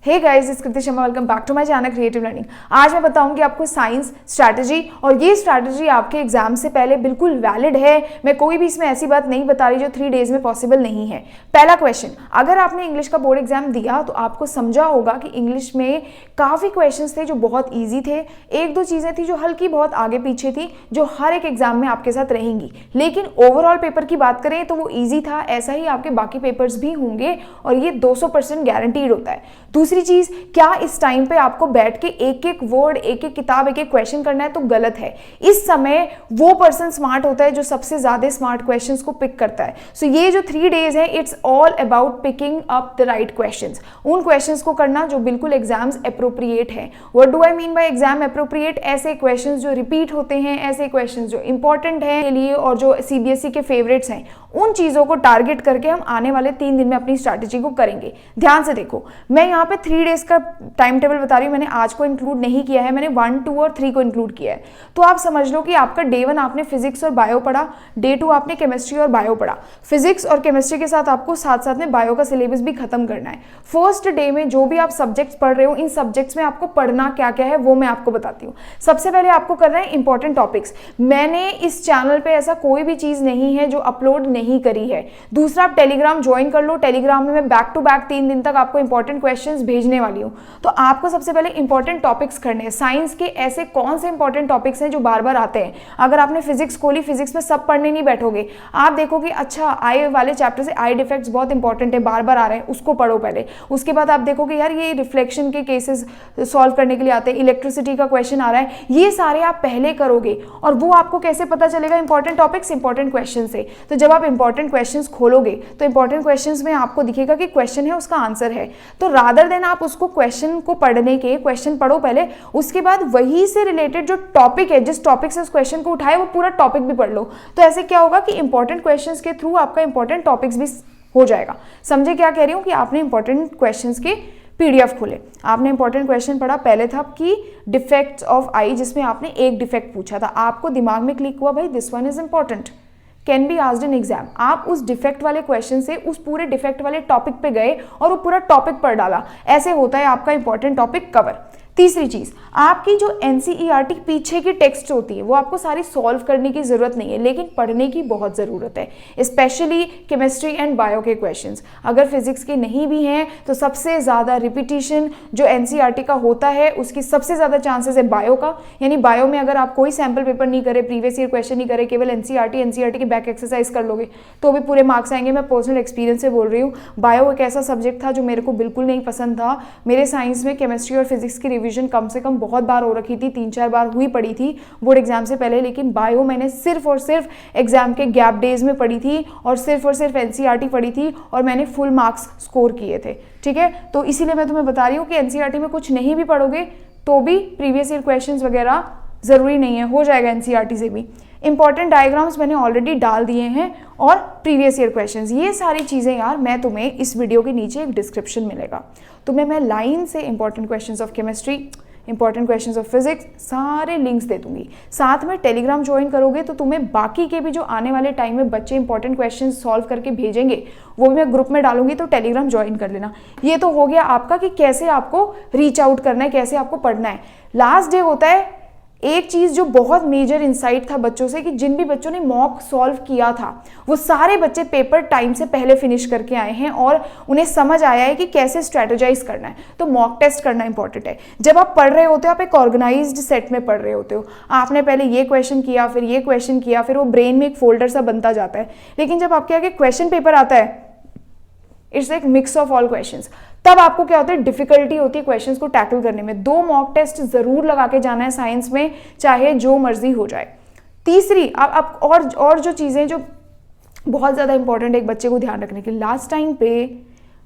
हे guys, इस Kriti Sharma, welcome back to my channel creative learning. आज मैं बताऊंगी आपको साइंस स्ट्रैटेजी, और ये स्ट्रैटेजी आपके एग्जाम से पहले बिल्कुल वैलिड है। मैं कोई भी इसमें ऐसी बात नहीं बता रही जो 3 डेज में पॉसिबल नहीं है। पहला क्वेश्चन, अगर आपने इंग्लिश का बोर्ड एग्जाम दिया तो आपको समझा होगा कि इंग्लिश में काफ़ी क्वेश्चन थे जो बहुत ईजी थे, 1-2 चीज़ें थी जो हल्की बहुत आगे पीछे थी, जो हर एक एग्जाम में आपके साथ रहेंगी। लेकिन ओवरऑल पेपर की बात करें तो वो ईजी था। ऐसा ही आपके बाकी पेपर्स भी होंगे और ये 200% गारंटीड होता है। दूसरी चीज, क्या इस टाइम पे आपको बैठ के एक एक वर्ड, एक एक किताब, एक एक क्वेश्चन करना है? तो गलत है। इस समय वो पर्सन स्मार्ट होता है जो सबसे ज्यादा स्मार्ट क्वेश्चंस को पिक करता है। सो ये जो 3 डेज है, it's all about picking up the right questions, उन क्वेश्चंस को करना जो बिल्कुल एग्जाम्स अप्रोप्रिएट है। What do I mean by exam appropriate? ऐसे क्वेश्चंस जो रिपीट होते हैं, ऐसे क्वेश्चंस जो इंपॉर्टेंट है के लिए और जो सीबीएसई के फेवरेट्स हैं, उन चीजों को टारगेट करके हम आने वाले 3 दिन में अपनी स्ट्रैटेजी को करेंगे। ध्यान से देखो, मैं यहाँ पे 3 डेज का टाइम टेबल बता रही हूँ। मैंने आज को इंक्लूड नहीं किया है, मैंने 1, 2 और 3 को इंक्लूड किया है। तो आप समझ लो कि आपका डे 1 आपने फिजिक्स और बायो पढ़ा, डे 2 आपने केमिस्ट्री और बायो पढ़ा। फिजिक्स और केमिस्ट्री के साथ आपको साथ साथ में बायो का सिलेबस भी खत्म करना है। फर्स्ट डे में जो भी आप सब्जेक्ट्स पढ़ रहे हो, इन सब्जेक्ट्स में आपको पढ़ना क्या क्या है वो मैं आपको बताती हूँ। सबसे पहले आपको करना है इंपॉर्टेंट टॉपिक्स। मैंने इस चैनल पे ऐसा कोई भी चीज नहीं है जो अपलोड नहीं करी है। दूसरा, आप टेलीग्राम ज्वाइन कर लो। टेलीग्राम में मैं बैक टू बैक 3 दिन तक आपको इंपॉर्टेंट क्वेश्चंस भेजने वाली हूँ। तो आपको सबसे पहले इंपॉर्टेंट टॉपिक्स करने हैं। साइंस के ऐसे कौन से इंपॉर्टेंट टॉपिक्स हैं जो बार बार आते हैं? अगर आपने फिजिक्स खोली, फिजिक्स में सब पढ़ने नहीं बैठोगे, आप देखोगे अच्छा आई वाले चैप्टर से आई डिफेक्ट्स बहुत इंपॉर्टेंट है, बार बार आ रहे हैं, उसको पढ़ो पहले। उसके बाद आप देखोगे यार ये रिफ्लेक्शन के केसेस सॉल्व करने के लिए आते हैं, इलेक्ट्रिसिटी का क्वेश्चन आ रहा है, ये सारे आप पहले करोगे। और वो आपको कैसे पता चलेगा? इंपॉर्टेंट टॉपिक्स, इंपॉर्टेंट क्वेश्चन से। तो जब आप इंपॉर्टेंट क्वेश्चन खोलोगे तो इंपॉर्टेंट क्वेश्चंस में आपको दिखेगा कि क्वेश्चन है, उसका आंसर है। तो रादर देन आप उसको क्वेश्चन को पढ़ने के, क्वेश्चन पढ़ो पहले, उसके बाद वही से रिलेटेड जो टॉपिक है, जिस टॉपिक से उस क्वेश्चन को उठाए, वो पूरा टॉपिक भी पढ़ लो। तो ऐसे क्या होगा कि इंपॉर्टेंट क्वेश्चंस के थ्रू आपका इंपॉर्टेंट टॉपिक्स भी हो जाएगा। समझे क्या कह रही हूँ? कि आपने इंपॉर्टेंट क्वेश्चंस के पीडीएफ खोले, आपने इंपॉर्टेंट क्वेश्चन पढ़ा। पहले था कि डिफेक्ट्स ऑफ आई, जिसमें आपने एक डिफेक्ट पूछा था, आपको दिमाग में क्लिक हुआ भाई this one is important, can be asked in exam. आप उस डिफेक्ट वाले क्वेश्चन से उस पूरे डिफेक्ट वाले टॉपिक पे गए और वो पूरा टॉपिक पढ़ डाला। ऐसे होता है आपका इंपॉर्टेंट टॉपिक कवर। तीसरी चीज, आपकी जो एनसीईआरटी पीछे की टेक्स्ट होती है वो आपको सारी सॉल्व करने की जरूरत नहीं है, लेकिन पढ़ने की बहुत जरूरत है। स्पेशली केमिस्ट्री एंड बायो के क्वेश्चंस। अगर फिजिक्स के नहीं भी हैं तो सबसे ज्यादा रिपीटिशन जो एनसीईआरटी का होता है उसकी सबसे ज्यादा चांसेस है बायो का। यानी बायो में अगर आप कोई सैंपल पेपर नहीं करे, प्रीवियस ईयर क्वेश्चन नहीं करे, केवल एनसीईआरटी की बैक एक्सरसाइज कर लोगे तो भी पूरे मार्क्स आएंगे। मैं पर्सनल एक्सपीरियंस से बोल रही हूँ। बायो एक ऐसा सब्जेक्ट था जो मेरे को बिल्कुल नहीं पसंद था। मेरे साइंस में केमिस्ट्री और फिजिक्स की कम से कम बहुत बार हो रखी थी, 3-4 बार हुई पड़ी थी बोर्ड एग्जाम से पहले। लेकिन बायो मैंने सिर्फ और सिर्फ एग्जाम के गैप डेज में पढ़ी थी और सिर्फ एनसीईआरटी पढ़ी थी और मैंने फुल मार्क्स स्कोर किए थे। ठीक है, तो इसीलिए मैं तुम्हें बता रही हूँ कि एनसीईआरटी में कुछ नहीं भी पढ़ोगे तो भी प्रीवियस ईयर क्वेश्चंस वगैरह जरूरी नहीं है, हो जाएगा एनसीईआरटी से भी। इंपॉर्टेंट डायग्राम्स मैंने ऑलरेडी डाल दिए हैं और प्रीवियस ईयर क्वेश्चंस, ये सारी चीज़ें यार मैं तुम्हें इस वीडियो के नीचे एक डिस्क्रिप्शन मिलेगा, तुम्हें मैं लाइन से important questions of chemistry, important questions of physics, सारे लिंक्स दे दूंगी। साथ में टेलीग्राम ज्वाइन करोगे तो तुम्हें बाकी के भी जो आने वाले टाइम में बच्चे इंपॉर्टेंट क्वेश्चंस सॉल्व करके भेजेंगे वो भी मैं ग्रुप में डालूंगी, तो टेलीग्राम ज्वाइन कर लेना। ये तो हो गया आपका कि कैसे आपको रीच आउट करना है, कैसे आपको पढ़ना है। लास्ट डे होता है एक चीज जो बहुत मेजर इंसाइट था बच्चों से, कि जिन भी बच्चों ने मॉक सॉल्व किया था वो सारे बच्चे पेपर टाइम से पहले फिनिश करके आए हैं और उन्हें समझ आया है कि कैसे स्ट्रेटेजाइज करना है। तो मॉक टेस्ट करना इंपॉर्टेंट है। जब आप पढ़ रहे होते हो आप एक ऑर्गेनाइज्ड सेट में पढ़ रहे होते हो। आपने पहले ये क्वेश्चन किया, फिर ये क्वेश्चन किया, फिर वो ब्रेन में एक फोल्डर सा बनता जाता है। लेकिन जब आपके आगे क्वेश्चन पेपर आता है, इट्स एक मिक्स ऑफ ऑल क्वेश्चंस, तब आपको क्या होता है, डिफिकल्टी होती है क्वेश्चंस को टैकल करने में। 2 मॉक टेस्ट जरूर लगा के जाना है साइंस में, चाहे जो मर्जी हो जाए। तीसरी, आप और जो चीजें जो बहुत ज्यादा इंपॉर्टेंट है एक बच्चे को ध्यान रखने की, लास्ट टाइम पे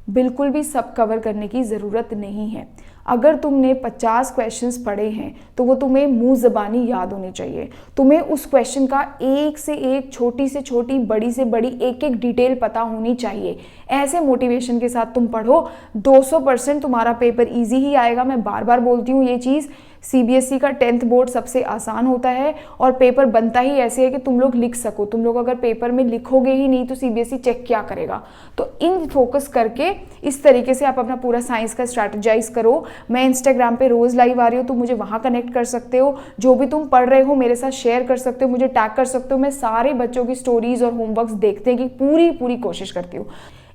बिल्कुल भी सब कवर करने की जरूरत नहीं है। अगर तुमने 50 क्वेश्चंस पढ़े हैं तो वो तुम्हें मुंह ज़बानी याद होने चाहिए। तुम्हें उस क्वेश्चन का एक से एक, छोटी से छोटी, बड़ी से बड़ी एक एक डिटेल पता होनी चाहिए। ऐसे मोटिवेशन के साथ तुम पढ़ो, 200% तुम्हारा पेपर इजी ही आएगा। मैं बार बार बोलती हूँ ये चीज़, सीबीएसई का 10th बोर्ड सबसे आसान होता है और पेपर बनता ही ऐसे है कि तुम लोग लिख सको। तुम लोग अगर पेपर में लिखोगे ही नहीं तो सीबीएसई चेक क्या करेगा। तो इन फोकस करके इस तरीके से आप अपना पूरा साइंस का स्ट्रैटेजाइज करो। मैं इंस्टाग्राम पे रोज़ लाइव आ रही हूँ, तुम मुझे वहाँ कनेक्ट कर सकते हो। जो भी तुम पढ़ रहे हो मेरे साथ शेयर कर सकते हो, मुझे टैग कर सकते हो। मैं सारे बच्चों की स्टोरीज और होमवर्क्स देखने की पूरी कोशिश करती हूँ।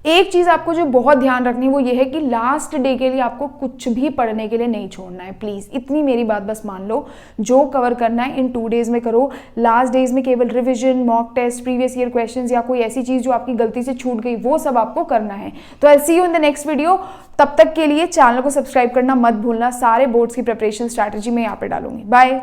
एक चीज़ आपको जो बहुत ध्यान रखनी है वो ये है कि लास्ट डे के लिए आपको कुछ भी पढ़ने के लिए नहीं छोड़ना है। प्लीज़ इतनी मेरी बात बस मान लो, जो कवर करना है इन 2 डेज़ में करो। लास्ट डेज में केवल revision, mock test, previous year questions या कोई ऐसी चीज़ जो आपकी गलती से छूट गई वो सब आपको करना है। तो I see you in the next video. तब तक के लिए चैनल को सब्सक्राइब करना मत भूलना। सारे बोर्ड्स की प्रिपरेशन स्ट्रैटेजी मैं यहाँ पे डालूंगी। बाय।